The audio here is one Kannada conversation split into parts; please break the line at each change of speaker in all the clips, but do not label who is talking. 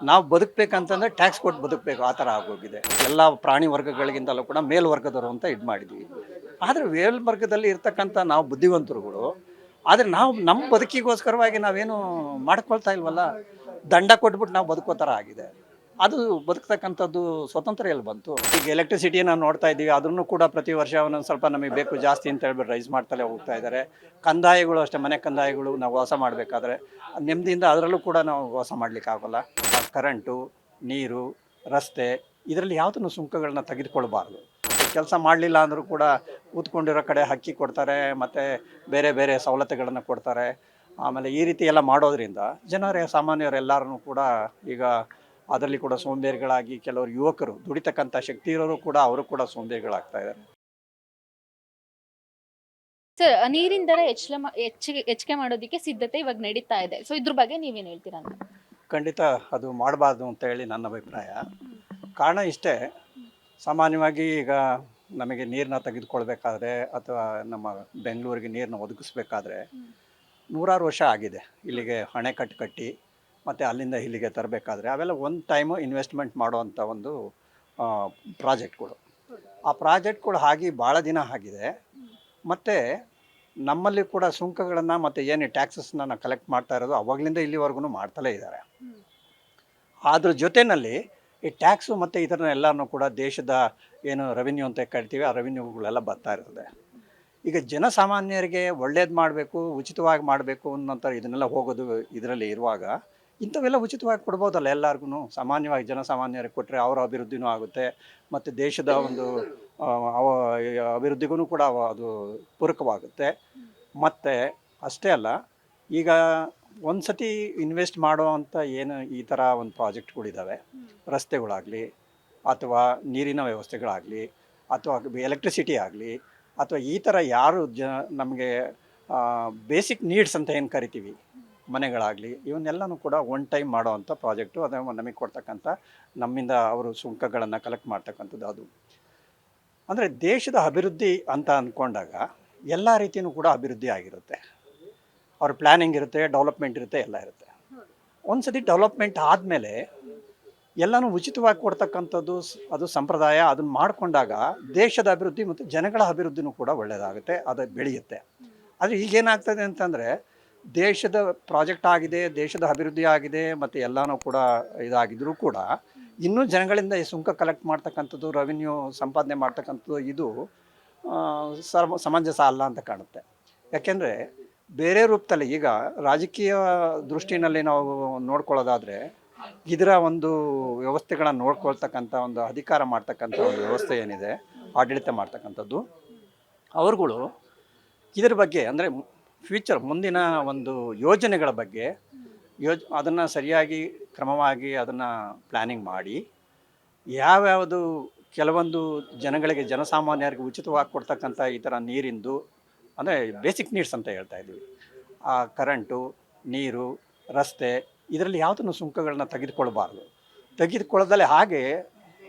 ನಾವು ಬದುಕಬೇಕಂತಂದರೆ ಟ್ಯಾಕ್ಸ್ ಕೊಟ್ಟು ಬದುಕಬೇಕು ಆ ಥರ ಆಗೋಗಿದೆ. ಎಲ್ಲ ಪ್ರಾಣಿ ವರ್ಗಗಳಿಗಿಂತಲೂ ಕೂಡ ಮೇಲ್ವರ್ಗದವರು ಅಂತ ಇದು ಮಾಡಿದ್ವಿ. ಆದರೆ ಮೇಲ್ವರ್ಗದಲ್ಲಿ ಇರ್ತಕ್ಕಂಥ ನಾವು ಬುದ್ಧಿವಂತರುಗಳು, ಆದರೆ ನಾವು ನಮ್ಮ ಬದುಕಿಗೋಸ್ಕರವಾಗಿ ನಾವೇನು ಮಾಡ್ಕೊಳ್ತಾ ಇಲ್ವಲ್ಲ. ದಂಡ ಕೊಟ್ಬಿಟ್ಟು ನಾವು ಬದುಕೋ ಥರ ಆಗಿದೆ. ಅದು ಬದುಕ್ತಕ್ಕಂಥದ್ದು ಸ್ವತಂತ್ರ ಎಲ್ಲಿ ಬಂತು? ಈಗ ಎಲೆಕ್ಟ್ರಿಸಿಟಿ ನಾವು ನೋಡ್ತಾ ಇದ್ದೀವಿ, ಅದನ್ನು ಕೂಡ ಪ್ರತಿ ವರ್ಷ ಒಂದೊಂದು ಸ್ವಲ್ಪ ನಮಗೆ ಬೇಕು ಜಾಸ್ತಿ ಅಂತ ಹೇಳ್ಬಿಟ್ಟು ರೈಸ್ ಮಾಡ್ತಲೇ ಹೋಗ್ತಾ ಇದ್ದಾರೆ. ಕಂದಾಯಗಳು ಅಷ್ಟೇ, ಮನೆ ಕಂದಾಯಗಳು ನಾವು ವಾಸ ಮಾಡಬೇಕಾದ್ರೆ ನೆಮ್ಮದಿಯಿಂದ ಅದರಲ್ಲೂ ಕೂಡ ನಾವು ವಾಸ ಮಾಡಲಿಕ್ಕಾಗಲ್ಲ. ಕರೆಂಟು, ನೀರು, ರಸ್ತೆ ಇದರಲ್ಲಿ ಯಾವುದನ್ನು ಸುಂಕಗಳನ್ನ ತೆಗೆದುಕೊಳ್ಬಾರ್ದು. ಕೆಲಸ ಮಾಡಲಿಲ್ಲ ಅಂದರೂ ಕೂಡ ಕೂತ್ಕೊಂಡಿರೋ ಕಡೆ ಹಕ್ಕಿ ಕೊಡ್ತಾರೆ, ಮತ್ತು ಬೇರೆ ಬೇರೆ ಸವಲತ್ತುಗಳನ್ನು ಕೊಡ್ತಾರೆ. ಆಮೇಲೆ ಈ ರೀತಿ ಎಲ್ಲ ಮಾಡೋದ್ರಿಂದ ಸಾಮಾನ್ಯರೆಲ್ಲರೂ ಕೂಡ ಈಗ ಅದರಲ್ಲಿ ಕೂಡ ಸೋಂಬೇರಿಗಳಾಗಿ ಕೆಲವರು ಯುವಕರು ದುಡಿತಕ್ಕಂಥ ಶಕ್ತಿ ಇರೋರು ಕೂಡ ಅವರು ಕೂಡ ಸೋಂಬೇರಿಗಳಾಗ್ತಾ ಇದ್ದಾರೆ.
ಸರ್, ನೀರಿನ ದರ ಹೆಚ್ಚಿಗೆ ಮಾಡೋದಕ್ಕೆ ಸಿದ್ಧತೆ ಇವಾಗ ನಡೀತಾ ಇದೆ. ಸೊ ಇದ್ರ ಬಗ್ಗೆ ನೀವೇನು ಹೇಳ್ತೀರಾ ಅಂತ?
ಖಂಡಿತ ಅದು ಮಾಡಬಾರ್ದು ಅಂತ ಹೇಳಿ ನನ್ನ ಅಭಿಪ್ರಾಯ. ಕಾರಣ ಇಷ್ಟೇ, ಸಾಮಾನ್ಯವಾಗಿ ಈಗ ನಮಗೆ ನೀರನ್ನ ತೆಗೆದುಕೊಳ್ಬೇಕಾದ್ರೆ ಅಥವಾ ನಮ್ಮ ಬೆಂಗಳೂರಿಗೆ ನೀರನ್ನ ಒದಗಿಸ್ಬೇಕಾದ್ರೆ ನೂರಾರು ವರ್ಷ ಆಗಿದೆ. ಇಲ್ಲಿಗೆ ಅಣೆಕಟ್ಟು ಕಟ್ಟಿ ಮತ್ತು ಅಲ್ಲಿಂದ ಇಲ್ಲಿಗೆ ತರಬೇಕಾದ್ರೆ ಅವೆಲ್ಲ ಒಂದು ಟೈಮು ಇನ್ವೆಸ್ಟ್ಮೆಂಟ್ ಮಾಡುವಂಥ ಒಂದು ಪ್ರಾಜೆಕ್ಟ್ಗಳು. ಆ ಪ್ರಾಜೆಕ್ಟ್ಗಳು ಆಗಿ ಭಾಳ ದಿನ ಆಗಿದೆ. ಮತ್ತು ನಮ್ಮಲ್ಲಿ ಕೂಡ ಸುಂಕಗಳನ್ನು ಮತ್ತು ಏನು ಟ್ಯಾಕ್ಸಸ್ನ ಕಲೆಕ್ಟ್ ಮಾಡ್ತಾ ಇರೋದು ಅವಾಗಲಿಂದ ಇಲ್ಲಿವರೆಗೂ ಮಾಡ್ತಲೇ ಇದ್ದಾರೆ. ಅದ್ರ ಜೊತೆಯಲ್ಲಿ ಈ ಟ್ಯಾಕ್ಸು ಮತ್ತು ಇದನ್ನೆಲ್ಲನೂ ಕೂಡ ದೇಶದ ಏನು ರೆವಿನ್ಯೂ ಅಂತ ಕರಿತೀವಿ, ಆ ರೆವಿನ್ಯೂಗಳೆಲ್ಲ ಬರ್ತಾ ಇರ್ತದೆ. ಈಗ ಜನಸಾಮಾನ್ಯರಿಗೆ ಒಳ್ಳೇದು ಮಾಡಬೇಕು, ಉಚಿತವಾಗಿ ಮಾಡಬೇಕು ಅನ್ನೋಂಥ ಇದನ್ನೆಲ್ಲ ಹೋಗೋದು ಇದರಲ್ಲಿ ಇರುವಾಗ ಇಂಥವೆಲ್ಲ ಉಚಿತವಾಗಿ ಕೊಡ್ಬೋದಲ್ಲ ಎಲ್ಲರಿಗೂ. ಸಾಮಾನ್ಯವಾಗಿ ಜನಸಾಮಾನ್ಯರಿಗೆ ಕೊಟ್ಟರೆ ಅವರ ಅಭಿವೃದ್ಧಿನೂ ಆಗುತ್ತೆ, ಮತ್ತು ದೇಶದ ಒಂದು ಅಭಿವೃದ್ಧಿಗೂ ಕೂಡ ಅದು ಪೂರಕವಾಗುತ್ತೆ. ಮತ್ತು ಅಷ್ಟೇ ಅಲ್ಲ, ಈಗ ಒಂದು ಸತಿ ಇನ್ವೆಸ್ಟ್ ಮಾಡೋ ಅಂಥ ಏನು ಈ ಥರ ಒಂದು ಪ್ರಾಜೆಕ್ಟ್ಗಳಿದ್ದಾವೆ, ರಸ್ತೆಗಳಾಗಲಿ ಅಥವಾ ನೀರಿನ ವ್ಯವಸ್ಥೆಗಳಾಗಲಿ ಅಥವಾ ಎಲೆಕ್ಟ್ರಿಸಿಟಿ ಆಗಲಿ ಅಥವಾ ಈ ಥರ ಯಾರು ನಮಗೆ ಬೇಸಿಕ್ ನೀಡ್ಸ್ ಅಂತ ಏನು ಕರಿತೀವಿ, ಮನೆಗಳಾಗಲಿ, ಇವನ್ನೆಲ್ಲನೂ ಕೂಡ ಒನ್ ಟೈಮ್ ಮಾಡೋ ಅಂಥ ಪ್ರಾಜೆಕ್ಟು. ಅದನ್ನು ನಮಗೆ ಕೊಡ್ತಕ್ಕಂಥ ನಮ್ಮಿಂದ ಅವರು ಸುಂಕಗಳನ್ನು ಕಲೆಕ್ಟ್ ಮಾಡ್ತಕ್ಕಂಥದ್ದು. ಅದು ಅಂದರೆ ದೇಶದ ಅಭಿವೃದ್ಧಿ ಅಂತ ಅಂದ್ಕೊಂಡಾಗ ಎಲ್ಲ ರೀತಿಯೂ ಕೂಡ ಅಭಿವೃದ್ಧಿ ಆಗಿರುತ್ತೆ. ಅವ್ರ ಪ್ಲ್ಯಾನಿಂಗ್ ಇರುತ್ತೆ, ಡೆವಲಪ್ಮೆಂಟ್ ಇರುತ್ತೆ, ಎಲ್ಲ ಇರುತ್ತೆ. ಒಂದು ಸತಿ ಡೆವಲಪ್ಮೆಂಟ್ ಆದಮೇಲೆ ಎಲ್ಲನೂ ಉಚಿತವಾಗಿ ಕೊಡ್ತಕ್ಕಂಥದ್ದು ಅದು ಸಂಪ್ರದಾಯ. ಅದನ್ನು ಮಾಡಿಕೊಂಡಾಗ ದೇಶದ ಅಭಿವೃದ್ಧಿ ಮತ್ತು ಜನಗಳ ಅಭಿವೃದ್ಧಿನೂ ಕೂಡ ಒಳ್ಳೆಯದಾಗುತ್ತೆ, ಅದು ಬೆಳೆಯುತ್ತೆ. ಆದರೆ ಈಗೇನಾಗ್ತದೆ ಅಂತಂದರೆ, ದೇಶದ ಪ್ರಾಜೆಕ್ಟ್ ಆಗಿದೆ, ದೇಶದ ಅಭಿವೃದ್ಧಿ ಆಗಿದೆ ಮತ್ತು ಎಲ್ಲನೂ ಕೂಡ ಇದಾಗಿದ್ದರೂ ಕೂಡ ಇನ್ನೂ ಜನಗಳಿಂದ ಈ ಸುಂಕ ಕಲೆಕ್ಟ್ ಮಾಡ್ತಕ್ಕಂಥದ್ದು, ರೆವಿನ್ಯೂ ಸಂಪಾದನೆ ಮಾಡ್ತಕ್ಕಂಥದ್ದು ಇದು ಸಮಂಜಸ ಅಲ್ಲ ಅಂತ ಕಾಣುತ್ತೆ. ಯಾಕೆಂದರೆ ಬೇರೆ ರೂಪದಲ್ಲಿ ಈಗ ರಾಜಕೀಯ ದೃಷ್ಟಿನಲ್ಲಿ ನಾವು ನೋಡ್ಕೊಳ್ಳೋದಾದರೆ ಇದರ ಒಂದು ವ್ಯವಸ್ಥೆಗಳನ್ನು ನೋಡ್ಕೊಳ್ತಕ್ಕಂಥ ಒಂದು ಅಧಿಕಾರ ಮಾಡ್ತಕ್ಕಂಥ ಒಂದು ವ್ಯವಸ್ಥೆ ಏನಿದೆ, ಆಡಳಿತ ಮಾಡ್ತಕ್ಕಂಥದ್ದು, ಅವ್ರುಗಳು ಇದರ ಬಗ್ಗೆ ಅಂದರೆ ಫ್ಯೂಚರ್ ಮುಂದಿನ ಒಂದು ಯೋಜನೆಗಳ ಬಗ್ಗೆ ಅದನ್ನು ಸರಿಯಾಗಿ ಕ್ರಮವಾಗಿ ಅದನ್ನು ಪ್ಲ್ಯಾನಿಂಗ್ ಮಾಡಿ ಯಾವ್ಯಾವುದು ಕೆಲವೊಂದು ಜನಗಳಿಗೆ ಜನಸಾಮಾನ್ಯರಿಗೆ ಉಚಿತವಾಗಿ ಕೊಡ್ತಕ್ಕಂಥ ಈ ಥರ ನೀರಿಂದು ಅಂದರೆ ಬೇಸಿಕ್ ನೀಡ್ಸ್ ಅಂತ ಹೇಳ್ತಾ ಇದ್ದೀವಿ, ಆ ಕರೆಂಟು, ನೀರು, ರಸ್ತೆ ಇದರಲ್ಲಿ ಯಾವುದನ್ನು ಸುಂಕಗಳನ್ನ ತೆಗೆದುಕೊಳ್ಳದಲ್ಲೇ ಹಾಗೆ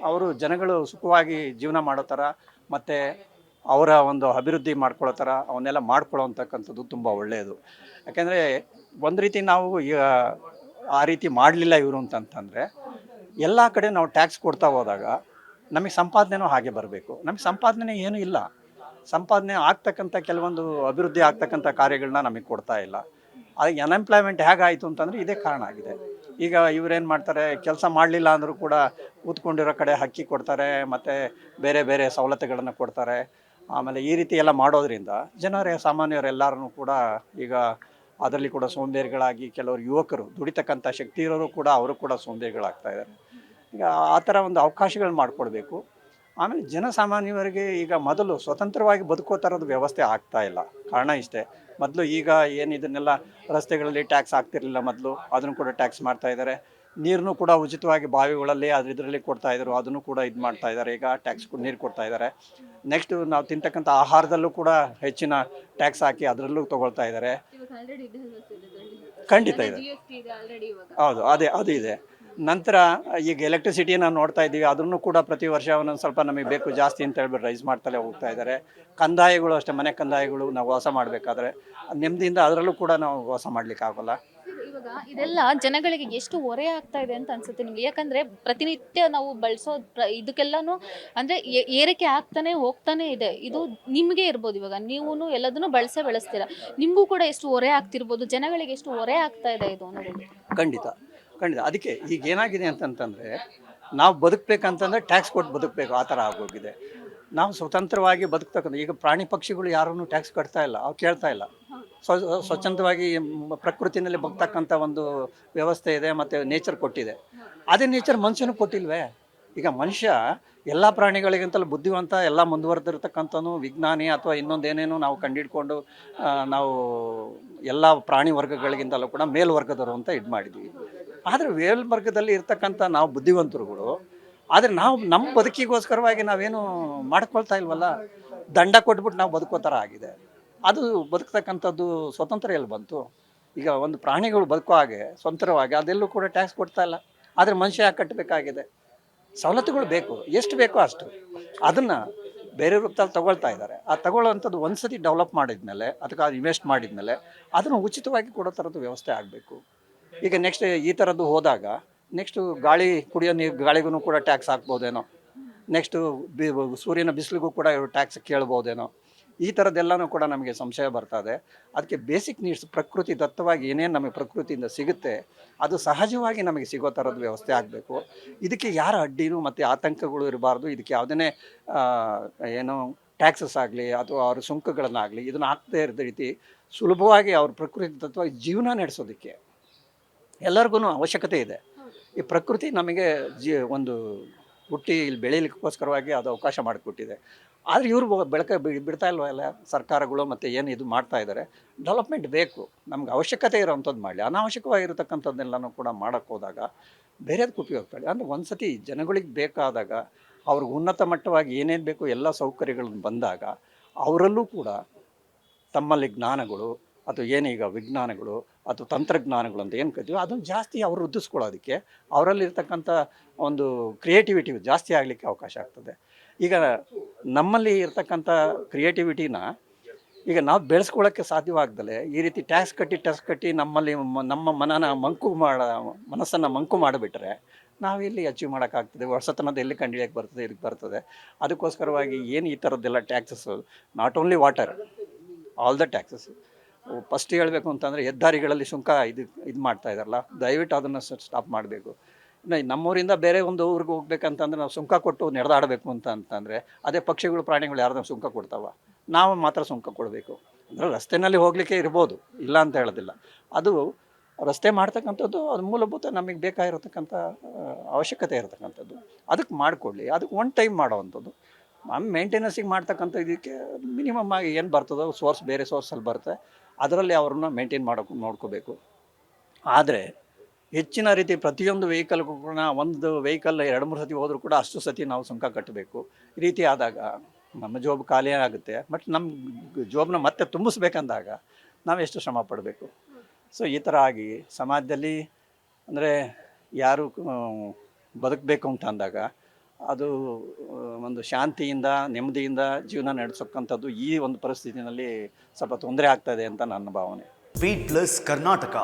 ಅವರು ಜನಗಳು ಸುಖವಾಗಿ ಜೀವನ ಮಾಡೋ ಥರ ಮತ್ತು ಅವರ ಒಂದು ಅಭಿವೃದ್ಧಿ ಮಾಡ್ಕೊಳ್ಳೋ ಥರ ಅವನ್ನೆಲ್ಲ ಮಾಡ್ಕೊಳ್ಳೋ ಅಂತಕ್ಕಂಥದ್ದು ತುಂಬ ಒಳ್ಳೆಯದು. ಯಾಕೆಂದರೆ ಒಂದು ರೀತಿ ನಾವು ಈಗ ಆ ರೀತಿ ಮಾಡಲಿಲ್ಲ ಇವರು ಅಂತಂತಂದರೆ ಎಲ್ಲ ಕಡೆ ನಾವು ಟ್ಯಾಕ್ಸ್ ಕೊಡ್ತಾ ಹೋದಾಗ ನಮಗೆ ಸಂಪಾದನೆನೂ ಹಾಗೆ ಬರಬೇಕು. ನಮಗೆ ಸಂಪಾದನೆ ಏನೂ ಇಲ್ಲ, ಸಂಪಾದನೆ ಆಗ್ತಕ್ಕಂಥ ಕೆಲವೊಂದು ಅಭಿವೃದ್ಧಿ ಆಗ್ತಕ್ಕಂಥ ಕಾರ್ಯಗಳನ್ನ ನಮಗೆ ಕೊಡ್ತಾ ಇಲ್ಲ. ಅದಕ್ಕೆ ಅನ್ಎಂಪ್ಲಾಯ್ಮೆಂಟ್ ಹೇಗಾಯಿತು ಅಂತಂದರೆ ಇದೇ ಕಾರಣ ಆಗಿದೆ. ಈಗ ಇವರೇನು ಮಾಡ್ತಾರೆ, ಕೆಲಸ ಮಾಡಲಿಲ್ಲ ಅಂದರೂ ಕೂಡ ಕೂತ್ಕೊಂಡಿರೋ ಕಡೆ ಹಕ್ಕಿ ಕೊಡ್ತಾರೆ, ಮತ್ತು ಬೇರೆ ಬೇರೆ ಸವಲತ್ತುಗಳನ್ನು ಕೊಡ್ತಾರೆ. ಆಮೇಲೆ ಈ ರೀತಿ ಎಲ್ಲ ಮಾಡೋದ್ರಿಂದ ಸಾಮಾನ್ಯರೆಲ್ಲರೂ ಕೂಡ ಈಗ ಅದರಲ್ಲಿ ಕೂಡ ಸೋಂಬೇರಿಗಳಾಗಿ ಕೆಲವರು ಯುವಕರು ದುಡಿತಕ್ಕಂಥ ಶಕ್ತಿ ಇರೋರು ಕೂಡ ಅವರು ಕೂಡ ಸೋಂಬೇರಿಗಳಾಗ್ತಾ ಇದ್ದಾರೆ. ಈಗ ಆ ಥರ ಒಂದು ಅವಕಾಶಗಳು ಮಾಡಿಕೊಡ್ಬೇಕು. ಆಮೇಲೆ ಜನಸಾಮಾನ್ಯರಿಗೆ ಈಗ ಮೊದಲು ಸ್ವತಂತ್ರವಾಗಿ ಬದುಕೋ ಥರದ ವ್ಯವಸ್ಥೆ ಆಗ್ತಾ ಇಲ್ಲ. ಕಾರಣ ಇಷ್ಟೇ, ಮೊದಲು ಈಗ ಏನು ಇದನ್ನೆಲ್ಲ ರಸ್ತೆಗಳಲ್ಲಿ ಟ್ಯಾಕ್ಸ್ ಆಗ್ತಿರಲಿಲ್ಲ, ಮೊದಲು ಅದನ್ನು ಕೂಡ ಟ್ಯಾಕ್ಸ್ ಮಾಡ್ತಾ ಇದ್ದಾರೆ. ನೀರನ್ನು ಕೂಡ ಉಚಿತವಾಗಿ ಬಾವಿಗಳಲ್ಲಿ ಇದರಲ್ಲಿ ಕೊಡ್ತಾಯಿದ್ರು, ಅದನ್ನು ಕೂಡ ಇದು ಮಾಡ್ತಾ ಇದ್ದಾರೆ. ಈಗ ಟ್ಯಾಕ್ಸ್ ನೀರು ಕೊಡ್ತಾ ಇದ್ದಾರೆ. ನೆಕ್ಸ್ಟು ನಾವು ತಿಂತಕ್ಕಂಥ ಆಹಾರದಲ್ಲೂ ಕೂಡ ಹೆಚ್ಚಿನ ಟ್ಯಾಕ್ಸ್ ಹಾಕಿ ಅದರಲ್ಲೂ ತೊಗೊಳ್ತಾ ಇದ್ದಾರೆ. ಖಂಡಿತ ಇದೆ, ಹೌದು, ಅದು ಇದೆ. ನಂತರ ಈಗ ಎಲೆಕ್ಟ್ರಿಸಿಟಿ ನಾವು ನೋಡ್ತಾ ಇದ್ದೀವಿ, ಅದನ್ನು ಕೂಡ ಪ್ರತಿ ವರ್ಷ ಒಂದೊಂದು ಸ್ವಲ್ಪ ನಮಗೆ ಬೇಕು ಜಾಸ್ತಿ ಅಂತ ಹೇಳ್ಬಿಟ್ಟು ರೈಸ್ ಮಾಡ್ತಲೇ ಹೋಗ್ತಾ ಇದ್ದಾರೆ. ಕಂದಾಯಗಳು ಅಷ್ಟೇ, ಮನೆ ಕಂದಾಯಗಳು ನಾವು ವಾಸ ಮಾಡಬೇಕಾದ್ರೆ ನೆಮ್ಮದಿಯಿಂದ ಅದರಲ್ಲೂ ಕೂಡ ನಾವು ವಾಸ ಮಾಡಲಿಕ್ಕಾಗಲ್ಲ.
ಇವಾಗ ಇದೆಲ್ಲ ಜನಗಳಿಗೆ ಎಷ್ಟು ಹೊರೆ ಆಗ್ತಾ ಇದೆ ಅಂತ ಅನ್ಸುತ್ತೆ ನಿಮ್ಗೆ? ಯಾಕಂದ್ರೆ ಪ್ರತಿನಿತ್ಯ ನಾವು ಬಳಸೋ ಇದಕ್ಕೆಲ್ಲಾನು ಅಂದ್ರೆ ಏರಿಕೆ ಆಗ್ತಾನೆ ಹೋಗ್ತಾನೆ ಇದೆ. ಇದು ನಿಮ್ಗೆ ಇರ್ಬೋದು, ಇವಾಗ ನೀವುನು ಎಲ್ಲದನ್ನು ಬಳಸ್ತೀರಾ, ನಿಮ್ಗೂ ಕೂಡ ಎಷ್ಟು ಹೊರೆ ಆಗ್ತಿರ್ಬೋದು, ಜನಗಳಿಗೆ ಎಷ್ಟು ಹೊರೆ ಆಗ್ತಾ ಇದೆ ಇದು ಅನ್ನೋದು.
ಖಂಡಿತ ಖಂಡಿತ. ಅದಕ್ಕೆ ಈಗ ಏನಾಗಿದೆ ಅಂತಂತಂದರೆ, ನಾವು ಬದುಕಬೇಕಂತಂದರೆ ಟ್ಯಾಕ್ಸ್ ಕೊಟ್ಟು ಬದುಕಬೇಕು, ಆ ಥರ ಆಗೋಗಿದೆ. ನಾವು ಸ್ವತಂತ್ರವಾಗಿ ಬದುಕ್ತಕ್ಕಂಥ ಈಗ ಪ್ರಾಣಿ ಪಕ್ಷಿಗಳು ಯಾರನ್ನು ಟ್ಯಾಕ್ಸ್ ಕಟ್ತಾ ಇಲ್ಲ, ಅವು ಕೇಳ್ತಾ ಇಲ್ಲ. ಸ್ವಚ್ಛಂದವಾಗಿ ಪ್ರಕೃತಿನಲ್ಲಿ ಬದುಕ್ತಕ್ಕಂಥ ಒಂದು ವ್ಯವಸ್ಥೆ ಇದೆ, ಮತ್ತು ನೇಚರ್ ಕೊಟ್ಟಿದೆ. ಅದೇ ನೇಚರ್ ಮನುಷ್ಯನಿಗೆ ಕೊಟ್ಟಿಲ್ವೇ? ಈಗ ಮನುಷ್ಯ ಎಲ್ಲ ಪ್ರಾಣಿಗಳಿಗಿಂತಲೂ ಬುದ್ಧಿವಂತ, ಎಲ್ಲ ಮುಂದುವರೆದಿರ್ತಕ್ಕಂಥನು, ವಿಜ್ಞಾನಿ ಅಥವಾ ಇನ್ನೊಂದೇನೇನೋ ನಾವು ಕಂಡಿಡ್ಕೊಂಡು ನಾವು ಎಲ್ಲ ಪ್ರಾಣಿ ವರ್ಗಗಳಿಗಿಂತಲೂ ಕೂಡ ಮೇಲ್ವರ್ಗದವರು ಅಂತ ಇದು ಮಾಡಿದ್ವಿ. ಆದರೆ ಮೇಲ್ವರ್ಗದಲ್ಲಿ ಇರ್ತಕ್ಕಂಥ ನಾವು ಬುದ್ಧಿವಂತರುಗಳು, ಆದರೆ ನಾವು ನಮ್ಮ ಬದುಕಿಗೋಸ್ಕರವಾಗಿ ನಾವೇನು ಮಾಡ್ಕೊಳ್ತಾ ಇಲ್ವಲ್ಲ. ದಂಡ ಕೊಟ್ಬಿಟ್ಟು ನಾವು ಬದುಕೋ ಥರ ಆಗಿದೆ. ಅದು ಬದುಕ್ತಕ್ಕಂಥದ್ದು ಸ್ವತಂತ್ರ ಎಲ್ಲಿ ಬಂತು? ಈಗ ಒಂದು ಪ್ರಾಣಿಗಳು ಬದುಕೋ ಹಾಗೆ ಸ್ವತಂತ್ರವಾಗಿ ಅದೆಲ್ಲೂ ಕೂಡ ಟ್ಯಾಕ್ಸ್ ಕೊಡ್ತಾ ಇಲ್ಲ. ಆದರೆ ಮನುಷ್ಯ ಯಾಕೆ ಕಟ್ಟಬೇಕಾಗಿದೆ? ಸವಲತ್ತುಗಳು ಬೇಕು, ಎಷ್ಟು ಬೇಕೋ ಅಷ್ಟು. ಅದನ್ನು ಬೇರೆ ರೂಪದಲ್ಲಿ ತಗೊಳ್ತಾ ಇದ್ದಾರೆ. ಆ ತಗೊಳ್ಳೋವಂಥದ್ದು ಒಂದು ಸತಿ ಡೆವಲಪ್ ಮಾಡಿದ್ಮೇಲೆ, ಅದಕ್ಕೆ ಅದು ಇನ್ವೆಸ್ಟ್ ಮಾಡಿದ್ಮೇಲೆ ಅದನ್ನು ಉಚಿತವಾಗಿ ಕೊಡೋ ಥರದ್ದು ವ್ಯವಸ್ಥೆ ಆಗಬೇಕು. ಈಗ ನೆಕ್ಸ್ಟ್ ಈ ಥರದ್ದು ಹೋದಾಗ ನೆಕ್ಸ್ಟು ಗಾಳಿ, ಕುಡಿಯೋ ನೀರು ಗಾಳಿಗೂ ಕೂಡ ಟ್ಯಾಕ್ಸ್ ಹಾಕ್ಬೋದೇನೋ. ನೆಕ್ಸ್ಟು ಸೂರ್ಯನ ಬಿಸಿಲಿಗೂ ಕೂಡ ಇವರು ಟ್ಯಾಕ್ಸ್ ಕೇಳ್ಬೋದೇನೋ. ಈ ಥರದ್ದೆಲ್ಲನೂ ಕೂಡ ನಮಗೆ ಸಂಶಯ ಬರ್ತದೆ. ಅದಕ್ಕೆ ಬೇಸಿಕ್ ನೀಡ್ಸ್, ಪ್ರಕೃತಿ ದತ್ತವಾಗಿ ಏನೇನು ನಮಗೆ ಪ್ರಕೃತಿಯಿಂದ ಸಿಗುತ್ತೆ ಅದು ಸಹಜವಾಗಿ ನಮಗೆ ಸಿಗೋ ಥರದ ವ್ಯವಸ್ಥೆ ಆಗಬೇಕು. ಇದಕ್ಕೆ ಯಾರ ಅಡ್ಡಿನೂ ಮತ್ತು ಆತಂಕಗಳು ಇರಬಾರ್ದು. ಇದಕ್ಕೆ ಯಾವುದೇ ಏನು ಟ್ಯಾಕ್ಸಸ್ ಆಗಲಿ ಅಥವಾ ಅವ್ರ ಸುಂಕಗಳನ್ನಾಗಲಿ ಇದನ್ನು ಹಾಕದೇ ಇರೋ ರೀತಿ ಸುಲಭವಾಗಿ ಅವ್ರ ಪ್ರಕೃತಿ ದತ್ತವಾಗಿ ಜೀವನ ನಡೆಸೋದಕ್ಕೆ ಎಲ್ಲರಿಗೂ ಅವಶ್ಯಕತೆ ಇದೆ. ಈ ಪ್ರಕೃತಿ ನಮಗೆ ಒಂದು ಹುಟ್ಟಿ ಇಲ್ಲಿ ಬೆಳೀಲಿಕ್ಕೋಸ್ಕರವಾಗಿ ಅದು ಅವಕಾಶ ಮಾಡಿಕೊಟ್ಟಿದೆ. ಆದರೆ ಇವರು ಬಿಡ್ತಾ ಇಲ್ವ ಎಲ್ಲ ಸರ್ಕಾರಗಳು, ಮತ್ತು ಏನು ಇದು ಮಾಡ್ತಾ ಇದ್ದಾರೆ. ಡೆವಲಪ್ಮೆಂಟ್ ಬೇಕು, ನಮ್ಗೆ ಅವಶ್ಯಕತೆ ಇರೋವಂಥದ್ದು ಮಾಡಲಿ. ಅನಾವಶ್ಯಕವಾಗಿರತಕ್ಕಂಥದ್ದನ್ನೆಲ್ಲನೂ ಕೂಡ ಮಾಡೋಕ್ಕೆ ಹೋದಾಗ ಬೇರೆದಕ್ಕೆ ಉಪಯೋಗ ಅಂದರೆ ಒಂದು ಸತಿ ಜನಗಳಿಗೆ ಬೇಕಾದಾಗ ಅವ್ರಿಗೆ ಉನ್ನತ ಮಟ್ಟವಾಗಿ ಏನೇನು ಬೇಕು ಎಲ್ಲ ಸೌಕರ್ಯಗಳನ್ನು ಬಂದಾಗ ಅವರಲ್ಲೂ ಕೂಡ ತಮ್ಮಲ್ಲಿ ಜ್ಞಾನಗಳು ಅಥವಾ ಏನೀಗ ವಿಜ್ಞಾನಗಳು ಅಥವಾ ತಂತ್ರಜ್ಞಾನಗಳು ಅಂತ ಏನು ಕರಿತೀವಿ ಅದನ್ನು ಜಾಸ್ತಿ ಅವರು ವೃದ್ಧಿಸ್ಕೊಳ್ಳೋದಕ್ಕೆ, ಅವರಲ್ಲಿರ್ತಕ್ಕಂಥ ಒಂದು ಕ್ರಿಯೇಟಿವಿಟಿ ಜಾಸ್ತಿ ಆಗಲಿಕ್ಕೆ ಅವಕಾಶ ಆಗ್ತದೆ. ಈಗ ನಮ್ಮಲ್ಲಿ ಇರ್ತಕ್ಕಂಥ ಕ್ರಿಯೇಟಿವಿಟಿನ ಈಗ ನಾವು ಬೆಳೆಸ್ಕೊಳ್ಳೋಕ್ಕೆ ಸಾಧ್ಯವಾಗ್ದಲೆ ಈ ರೀತಿ ಟ್ಯಾಕ್ಸ್ ಕಟ್ಟಿ ನಮ್ಮಲ್ಲಿ ನಮ್ಮ ಮನಸ್ಸನ್ನು ಮಂಕು ಮಾಡಿಬಿಟ್ರೆ ನಾವಿಲ್ಲಿ ಅಚೀವ್ ಮಾಡೋಕ್ಕಾಗ್ತದೆ. ಹೊಸತನದ ಎಲ್ಲಿ ಕಂಡುಹಿಡಿಯೋಕ್ಕೆ ಬರ್ತದೆ, ಇದಕ್ಕೆ ಬರ್ತದೆ. ಅದಕ್ಕೋಸ್ಕರವಾಗಿ ಏನು ಈ ಥರದ್ದೆಲ್ಲ taxes, not only water, all the taxes. First ಹೇಳಬೇಕು ಅಂತಂದರೆ ಹೆದ್ದಾರಿಗಳಲ್ಲಿ ಸುಂಕ ಇದು ಮಾಡ್ತಾ ಇದ್ದಾರಲ್ಲ, ದಯವಿಟ್ಟು ಅದನ್ನು ಸ್ಟಾಪ್ ಮಾಡಬೇಕು. ಇನ್ನು ನಮ್ಮೂರಿಂದ ಬೇರೆ ಒಂದು ಊರಿಗೆ ಹೋಗ್ಬೇಕಂತಂದ್ರೆ ನಾವು ಸುಂಕ ಕೊಟ್ಟು ನಡೆದಾಡಬೇಕು ಅಂತಂದರೆ ಅದೇ ಪಕ್ಷಿಗಳು ಪ್ರಾಣಿಗಳು ಯಾರ್ದಾರು ಸುಂಕ ಕೊಡ್ತಾವ? ನಾವು ಮಾತ್ರ ಸುಂಕ ಕೊಡಬೇಕು. ಅಂದರೆ ರಸ್ತೆಯಲ್ಲಿ ಹೋಗಲಿಕ್ಕೆ ಇರ್ಬೋದು, ಇಲ್ಲ ಅಂತ ಹೇಳೋದಿಲ್ಲ. ಅದು ರಸ್ತೆ ಮಾಡ್ತಕ್ಕಂಥದ್ದು ಅದು ಮೂಲಭೂತ ನಮಗೆ ಬೇಕಾಗಿರತಕ್ಕಂಥ ಅವಶ್ಯಕತೆ ಇರತಕ್ಕಂಥದ್ದು. ಅದಕ್ಕೆ ಮಾಡಿಕೊಡ್ಲಿ, ಅದಕ್ಕೆ ಒನ್ ಟೈಮ್ ಮಾಡೋವಂಥದ್ದು. ಮೇಂಟೆನೆನ್ಸಿಗೆ ಮಾಡ್ತಕ್ಕಂಥ ಇದಕ್ಕೆ ಮಿನಿಮಮ್ ಆಗಿ ಏನು ಬರ್ತದೋ ಬೇರೆ ಸೋರ್ಸಲ್ಲಿ ಬರುತ್ತೆ, ಅದರಲ್ಲಿ ಅವ್ರನ್ನ ಮೇಂಟೈನ್ ನೋಡ್ಕೋಬೇಕು. ಆದರೆ ಹೆಚ್ಚಿನ ರೀತಿ ಪ್ರತಿಯೊಂದು ವೆಹಿಕಲ್ಗೂ ಕೂಡ ಒಂದು ವೆಹಿಕಲ್ 2-3 ಸತಿ ಹೋದರೂ ಕೂಡ ಅಷ್ಟು ಸತಿ ನಾವು ಸುಂಕ ಕಟ್ಟಬೇಕು. ಈ ರೀತಿ ಆದಾಗ ನಮ್ಮ ಜೋಬ್ ಖಾಲಿ ಆಗುತ್ತೆ, ಬಟ್ ನಮ್ಮ ಜೋಬನ್ನ ಮತ್ತೆ ತುಂಬಿಸ್ಬೇಕಂದಾಗ ನಾವು ಎಷ್ಟು ಶ್ರಮ ಪಡಬೇಕು. ಸೊ ಈ ಥರ ಆಗಿ ಸಮಾಜದಲ್ಲಿ ಅಂದರೆ ಯಾರು ಬದುಕಬೇಕು ಅಂತ ಅಂದಾಗ ಅದು ಒಂದು ಶಾಂತಿಯಿಂದ ನೆಮ್ಮದಿಯಿಂದ ಜೀವನ ನಡೆಸೋಕ್ಕಂಥದ್ದು ಈ ಒಂದು ಪರಿಸ್ಥಿತಿನಲ್ಲಿ ಸ್ವಲ್ಪ ತೊಂದರೆ ಆಗ್ತಾಯಿದೆ ಅಂತ ನನ್ನ ಭಾವನೆ.
Beat plus Karnataka.